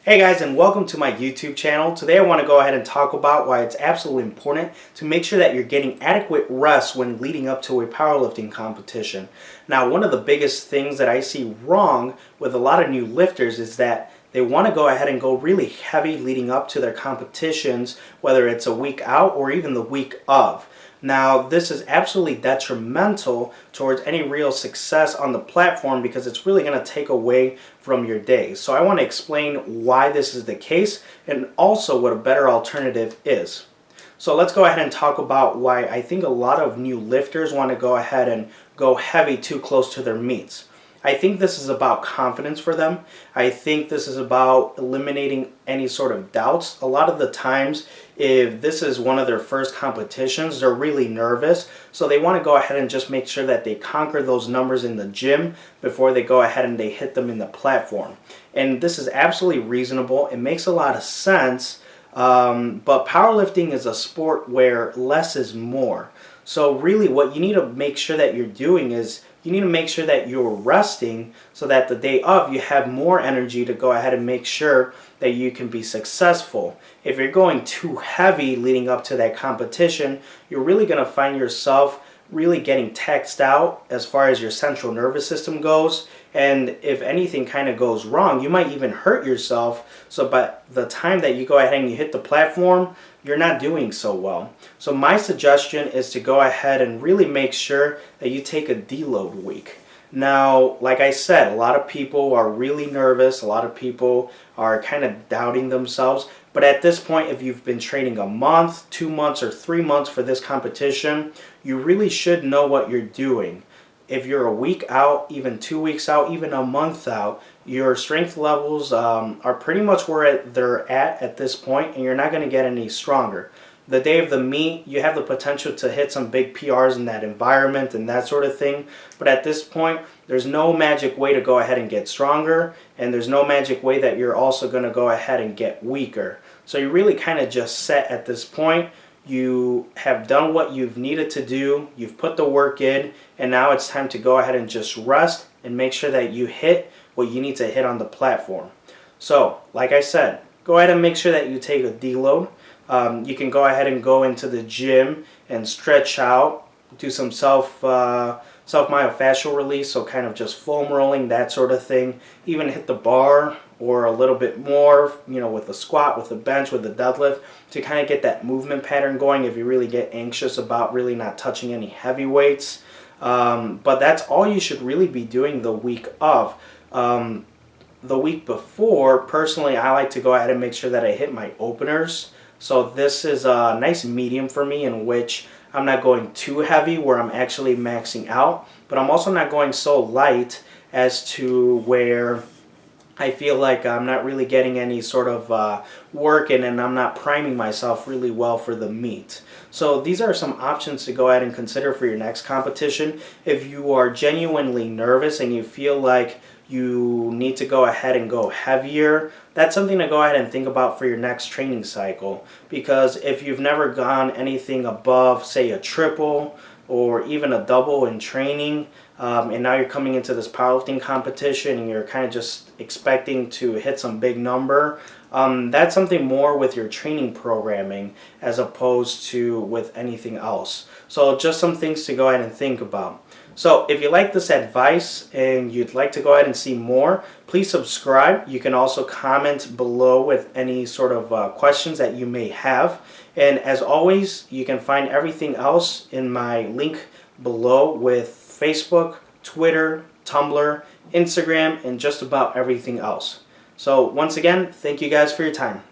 Hey guys, and welcome to my YouTube channel. Today I want to go ahead and talk about why it's absolutely important to make sure that you're getting adequate rest when leading up to a powerlifting competition. Now, one of the biggest things that I see wrong with a lot of new lifters is that they want to go ahead and go really heavy leading up to their competitions, whether it's a week out or even the week of. Now, this is absolutely detrimental towards any real success on the platform because it's really going to take away from your day. So I want to explain why this is the case and also what a better alternative is. So let's go ahead and talk about why I think a lot of new lifters want to go ahead and go heavy too close to their meets. I think this is about confidence for them. I think this is about eliminating any sort of doubts. A lot of the times, if this is one of their first competitions, they're really nervous. So they want to go ahead and just make sure that they conquer those numbers in the gym before they go ahead and they hit them in the platform. And this is absolutely reasonable. It makes a lot of sense. But powerlifting is a sport where less is more. So really what you need to make sure that you're doing is you need to make sure that you're resting so that the day of you have more energy to go ahead and make sure that you can be successful. If you're going too heavy leading up to that competition, you're really going to find yourself really getting taxed out as far as your central nervous system goes, and if anything kind of goes wrong, you might even hurt yourself. So by the time that you go ahead and you hit the platform, you're not doing so well. So my suggestion is to go ahead and really make sure that you take a deload week. Now, like I said, a lot of people are really nervous. A lot of people are kind of doubting themselves. But at this point, if you've been training a month, 2 months, or 3 months for this competition, you really should know what you're doing. If you're a week out, even 2 weeks out, even a month out, your strength levels are pretty much where they're at this point, and you're not going to get any stronger. The day of the meet, you have the potential to hit some big PRs in that environment and that sort of thing. But at this point, there's no magic way to go ahead and get stronger, and there's no magic way that you're also going to go ahead and get weaker. So you really kind of just set at this point. You have done what you've needed to do, you've put the work in, and now it's time to go ahead and just rest and make sure that you hit what you need to hit on the platform. So, like I said, go ahead and make sure that you take a deload. You can go ahead and go into the gym and stretch out, do some self-myofascial release, so kind of just foam rolling, that sort of thing. Even hit the bar or a little bit more, with the squat, with the bench, with the deadlift, to kind of get that movement pattern going if you really get anxious about really not touching any heavy weights. But that's all you should really be doing the week of. The week before, personally, I like to go ahead and make sure that I hit my openers. So this is a nice medium for me in which I'm not going too heavy where I'm actually maxing out, but I'm also not going so light as to where I feel like I'm not really getting any sort of work in, and I'm not priming myself really well for the meet. So these are some options to go ahead and consider for your next competition. If you are genuinely nervous and you feel like you need to go ahead and go heavier, that's something to go ahead and think about for your next training cycle. Because if you've never gone anything above, say, a triple or even a double in training, and now you're coming into this powerlifting competition and you're kind of just expecting to hit some big number, that's something more with your training programming as opposed to with anything else. So just some things to go ahead and think about. So if you like this advice and you'd like to go ahead and see more, please subscribe. You can also comment below with any sort of questions that you may have. And as always, you can find everything else in my link below with Facebook, Twitter, Tumblr, Instagram, and just about everything else. So once again, thank you guys for your time.